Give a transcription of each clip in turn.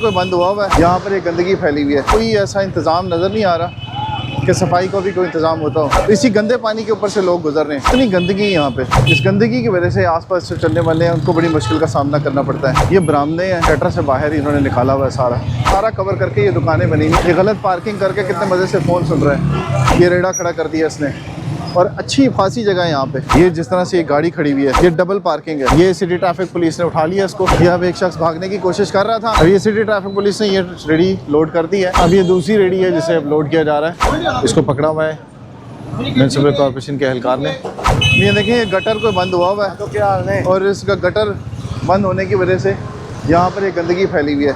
कोई बंद हुआ है, यहाँ पर एक गंदगी फैली हुई है। कोई ऐसा इंतज़ाम नज़र नहीं आ रहा कि सफाई को भी कोई इंतज़ाम होता हो। इसी गंदे पानी के ऊपर से लोग गुजर रहे हैं। इतनी गंदगी यहाँ पे, इस गंदगी की वजह से आसपास से चलने वाले हैं उनको बड़ी मुश्किल का सामना करना पड़ता है। ये बरामदे हैं, शटर से बाहर इन्होंने निकाला हुआ है सारा कवर करके ये दुकानें बनी हुई। ये गलत पार्किंग करके कितने मज़े से फ़ोन सुन रहा है। ये रेड़ा खड़ा कर दिया इसने, और अच्छी खासी जगह है यहाँ पे। ये जिस तरह से ये गाड़ी खड़ी हुई है, ये डबल पार्किंग है। ये सिटी ट्रैफिक पुलिस ने उठा लिया इसको। ये अब एक शख्स भागने की कोशिश कर रहा था, और ये सिटी ट्रैफिक पुलिस ने ये रेडी लोड कर दी है। अब ये दूसरी रेडी है जिसे अब लोड किया जा रहा है। इसको पकड़ा हुआ है म्यूनसिपल कॉर्पोरेशन के एहलकार ने। ये देखिए, ये गटर कोई बंद हुआ है, तो क्या हाल है, और इसका गटर बंद होने की वजह से यहाँ पर एक गंदगी फैली हुई है।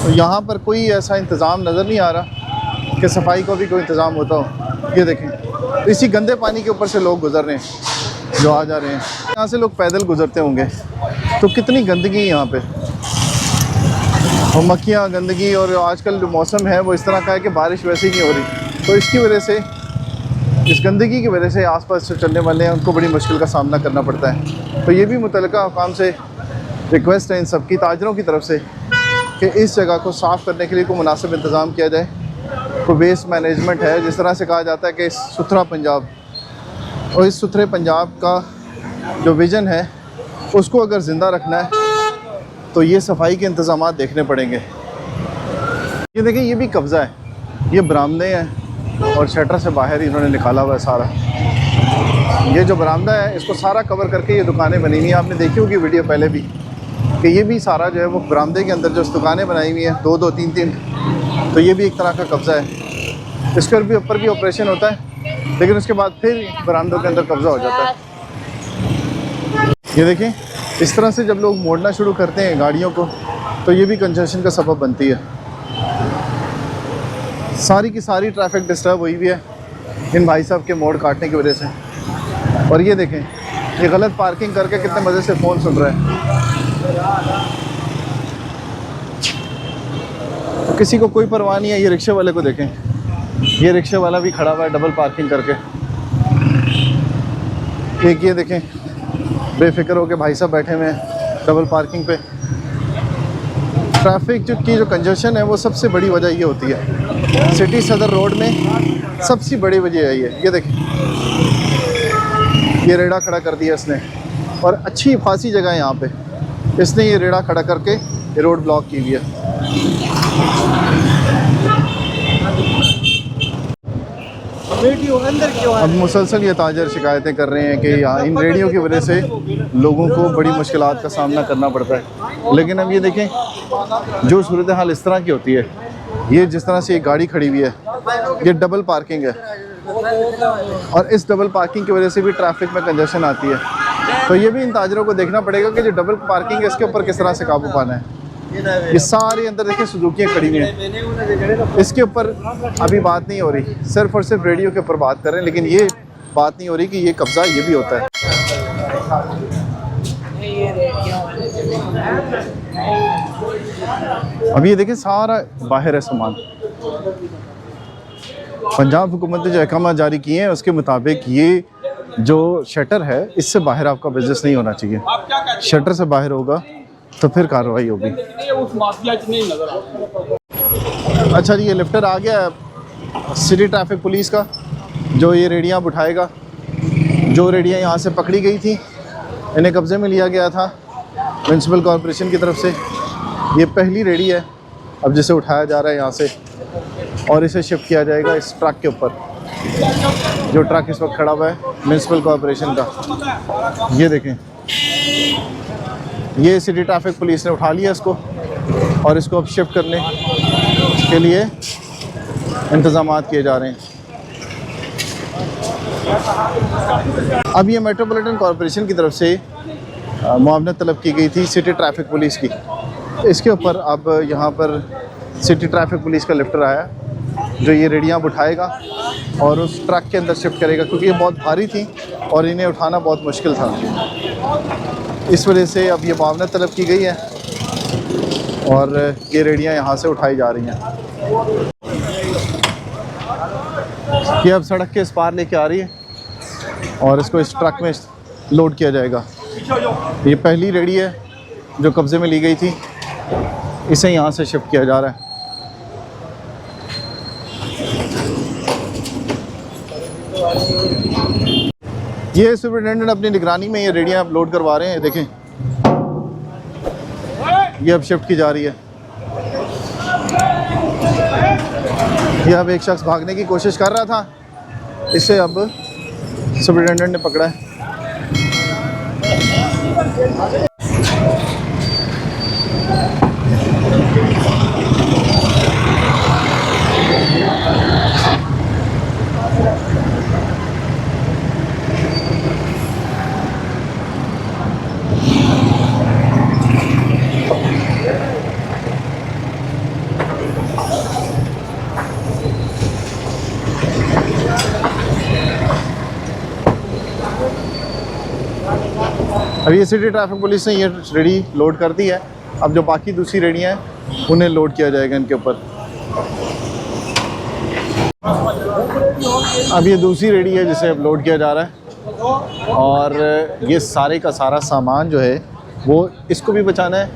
तो यहाँ पर कोई ऐसा इंतज़ाम नज़र नहीं आ रहा कि सफाई को भी कोई इंतज़ाम होता हो। ये देखें, इसी गंदे पानी के ऊपर से लोग गुजर रहे हैं जो आ जा रहे हैं। यहाँ से लोग पैदल गुजरते होंगे, तो कितनी गंदगी यहाँ पे, और मक्खियाँ, गंदगी। और आजकल जो मौसम है वो इस तरह का है कि बारिश वैसे ही नहीं हो रही, तो इसकी वजह से, इस गंदगी की वजह से आसपास से चलने वाले हैं उनको बड़ी मुश्किल का सामना करना पड़ता है। तो ये भी मुतल्लिका हुकाम से रिक्वेस्ट है इन सबकी, ताजरों की तरफ से, कि इस जगह को साफ़ करने के लिए कोई मुनासिब इंतज़ाम किया जाए। कोई वेस्ट मैनेजमेंट है, जिस तरह से कहा जाता है कि सुथरा पंजाब, और इस सुथरे पंजाब का जो विज़न है उसको अगर ज़िंदा रखना है तो ये सफाई के इंतज़ाम देखने पड़ेंगे। ये देखिए, ये भी कब्ज़ा है, ये बरामदे हैं, और शटर से बाहर इन्होंने निकाला हुआ है सारा। ये जो बरामदा है इसको सारा कवर करके ये दुकानें बनी हुई हैं। आपने देखी होगी वीडियो पहले भी कि ये भी सारा जो है वो बरामदे के अंदर जो दुकानें बनाई हुई हैं, दो दो तीन तीन, तो ये भी एक तरह का कब्ज़ा है। इसके ऊपर भी ऑपरेशन होता है, लेकिन उसके बाद फिर बरामदों के अंदर कब्ज़ा हो जाता है। ये देखें, इस तरह से जब लोग मोड़ना शुरू करते हैं गाड़ियों को, तो ये भी कंजेशन का सबब बनती है। सारी की सारी ट्रैफिक डिस्टर्ब हुई हुई है इन भाई साहब के मोड़ काटने की वजह से। और ये देखें, ये गलत पार्किंग करके कितने मज़े से फ़ोन सुन रहा है। तो किसी को कोई परवाह नहीं है। ये रिक्शे वाले को देखें, ये रिक्शे वाला भी खड़ा हुआ है डबल पार्किंग करके। एक ये देखें, बेफिक्र होकर भाई साहब बैठे हुए हैं डबल पार्किंग पे। ट्रैफिक की जो कंजेशन है वो सबसे बड़ी वजह ये होती है। सिटी सदर रोड में सबसे बड़ी वजह है ये देखें, ये रेड़ा खड़ा कर दिया इसने, और अच्छी खासी जगह है यहाँ पे। इसने ये रेड़ा खड़ा करके ये रोड ब्लॉक की हुई है। अब मुसलसल ये ताजर शिकायतें कर रहे हैं कि यहाँ इन रेडियो की वजह से लोगों को बड़ी मुश्किलात का सामना करना पड़ता है। लेकिन अब ये देखें, जो सूरत हाल इस तरह की होती है, ये जिस तरह से ये गाड़ी खड़ी हुई है, ये डबल पार्किंग है, और इस डबल पार्किंग की वजह से भी ट्रैफिक में कंजेशन आती है। तो ये भी इन ताजरों को देखना पड़ेगा कि जो डबल पार्किंग है इसके ऊपर किस तरह से काबू पाना है। ये सारे अंदर देखिए सुजुकियाँ खड़ी हुई हैं, इसके ऊपर अभी बात नहीं हो रही, सिर्फ और सिर्फ रेडियो के ऊपर बात कर रहे हैं। लेकिन ये बात नहीं हो रही कि ये कब्ज़ा ये भी होता है। अब ये देखिए, सारा बाहर है सामान। पंजाब हुकूमत ने जो अहकाम जारी किए हैं उसके मुताबिक ये जो शटर है इससे बाहर आपका बिजनेस नहीं होना चाहिए। शटर से बाहर होगा तो फिर कार्रवाई होगी। अच्छा जी, ये लिफ्टर आ गया सिटी ट्रैफिक पुलिस का, जो ये रेडियाँ उठाएगा। जो रेडियाँ यहाँ से पकड़ी गई थी इन्हें कब्ज़े में लिया गया था म्यूनसिपल कॉर्पोरेशन की तरफ से। ये पहली रेडी है अब जिसे उठाया जा रहा है यहाँ से, और इसे शिफ्ट किया जाएगा इस ट्रक के ऊपर, जो ट्रक इस वक्त खड़ा हुआ है म्यूनसिपल कॉर्पोरेशन का। ये देखें, ये सिटी ट्रैफिक पुलिस ने उठा लिया इसको, और इसको अब शिफ्ट करने के लिए इंतज़ाम किए जा रहे हैं। अब ये मेट्रोपॉलिटन कॉर्पोरेशन की तरफ से मुआवनत तलब की गई थी सिटी ट्रैफिक पुलिस की। इसके ऊपर अब यहाँ पर सिटी ट्रैफिक पुलिस का लिफ्टर आया जो ये रेडियाँ उठाएगा और उस ट्रक के अंदर शिफ्ट करेगा, क्योंकि ये बहुत भारी थी और इन्हें उठाना बहुत मुश्किल था। इस वजह से अब ये मुआवनत तलब की गई है और ये रेडियाँ यहाँ से उठाई जा रही हैं। ये अब सड़क के इस पार लेके आ रही है और इसको इस ट्रक में लोड किया जाएगा। ये पहली रेडी है जो कब्ज़े में ली गई थी। इसे यहाँ से शिफ्ट किया जा रहा है। ये सुपरिटेंडेंट अपनी निगरानी में ये रेडियाँ अब लोड करवा रहे हैं। देखें, ये अब शिफ्ट की जा रही है। ये अब एक शख्स भागने की कोशिश कर रहा था, इसे अब सुपरिटेंडेंट ने पकड़ा है। अब ये सिटी ट्रैफिक पुलिस ने ये रेडी लोड कर दी है। अब जो बाकी दूसरी रेडियाँ हैं उन्हें लोड किया जाएगा इनके ऊपर। अब ये दूसरी रेडी है जिसे अब लोड किया जा रहा है और ये सारे का सारा सामान जो है वो इसको भी बचाना है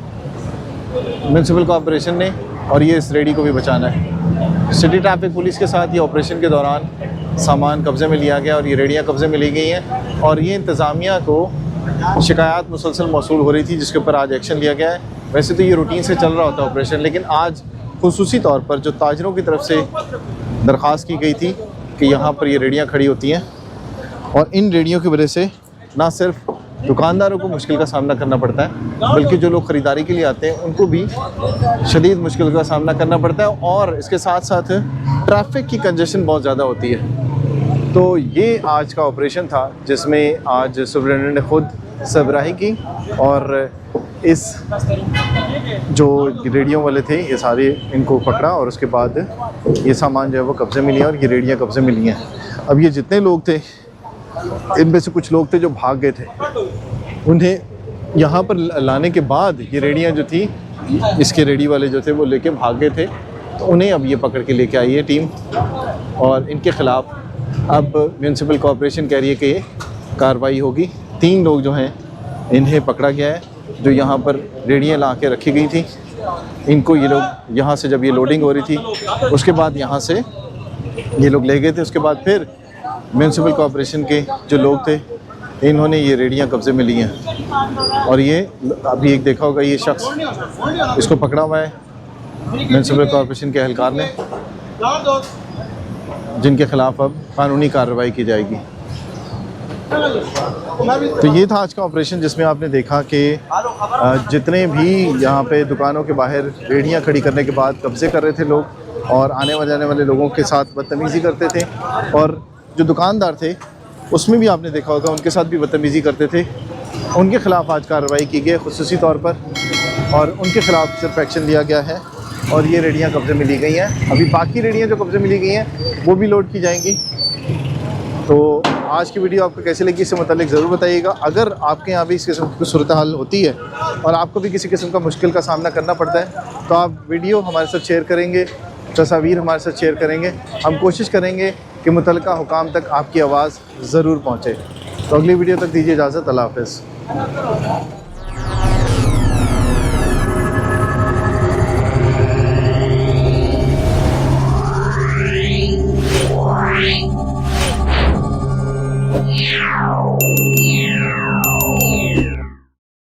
म्यूनसिपल कॉर्पोरेशन ने, और ये इस रेडी को भी बचाना है। सिटी ट्रैफिक पुलिस के साथ ये ऑपरेशन के दौरान सामान कब्ज़े में लिया गया और ये रेडियाँ कब्ज़े में ली गई हैं और ये इंतज़ामिया को शिकायत मुसलसल मौसूल हो रही थी जिसके ऊपर आज एक्शन लिया गया है। वैसे तो ये रूटीन से चल रहा होता है ऑपरेशन, लेकिन आज खुसूसी तौर पर जो ताजरों की तरफ से दरख्वास्त की गई थी कि यहाँ पर ये रेडियाँ खड़ी होती हैं और इन रेडियों की वजह से ना सिर्फ दुकानदारों को मुश्किल का सामना करना पड़ता है बल्कि जो लोग ख़रीदारी के लिए आते हैं उनको भी शदीद मुश्किल का सामना करना पड़ता है और इसके साथ साथ ट्रैफिक की कंजेशन बहुत ज़्यादा होती है। तो ये आज का ऑपरेशन था जिसमें आज सुपरिटेंडेंट ने खुद सरबराही की और इस जो रेडियो वाले थे ये सारे इनको पकड़ा और उसके बाद ये सामान जो है वो कब्ज़े में लिया और ये रेडियाँ कब्ज़े में ली हैं। अब ये जितने लोग थे इनमें से कुछ लोग थे जो भाग गए थे, उन्हें यहाँ पर लाने के बाद ये रेडियाँ जो थी इसके रेडी वाले जो थे वो लेके भाग गए थे, तो उन्हें अब ये पकड़ के लेके आई है टीम और इनके ख़िलाफ़ अब म्यूनसिपल कॉर्पोरेशन कह रही है कि ये कार्रवाई होगी। 3 लोग जो हैं इन्हें पकड़ा गया है जो यहाँ पर रेडियाँ ला के रखी गई थी। इनको ये लोग यहाँ से जब ये लोडिंग हो रही थी उसके बाद यहाँ से ये लोग ले गए थे। उसके बाद फिर म्यूनसिपल कॉर्पोरेशन के जो लोग थे इन्होंने ये रेडियाँ कब्ज़े में ली हैं और ये अभी एक देखा होगा ये शख्स इसको पकड़ा हुआ है म्यूनसिपल कॉर्पोरेशन के एहलकार ने, जिनके ख़िलाफ़ अब कानूनी कार्रवाई की जाएगी। तो ये था आज का ऑपरेशन जिसमें आपने देखा कि जितने भी यहाँ पे दुकानों के बाहर रेडियाँ खड़ी करने के बाद कब्ज़े कर रहे थे लोग और आने जाने वाले लोगों के साथ बदतमीज़ी करते थे और जो दुकानदार थे उसमें भी आपने देखा होगा उनके साथ भी बदतमीज़ी करते थे, उनके ख़िलाफ़ आज कार्रवाई की गई खुसूसी तौर पर और उनके ख़िलाफ़ सिर्फ एक्शन लिया गया है और ये रेडियाँ कब्ज़े में ली गई हैं। अभी बाकी रेडियाँ जो कब्ज़े में ली गई हैं वो भी लोड की जाएंगी। तो आज की वीडियो आपको कैसी लगी इससे मुतालिक ज़रूर बताइएगा। अगर आपके यहाँ भी इस किस्म की सूरत हाल होती है और आपको भी किसी किस्म का मुश्किल का सामना करना पड़ता है तो आप वीडियो हमारे साथ शेयर करेंगे, तस्वीर हमारे साथ शेयर करेंगे। हम कोशिश करेंगे कि मुतल्लिका हुकाम तक आपकी आवाज़ ज़रूर पहुँचे। तो अगली वीडियो तक दीजिए इजाज़त। अल्लाह हाफ़िज़।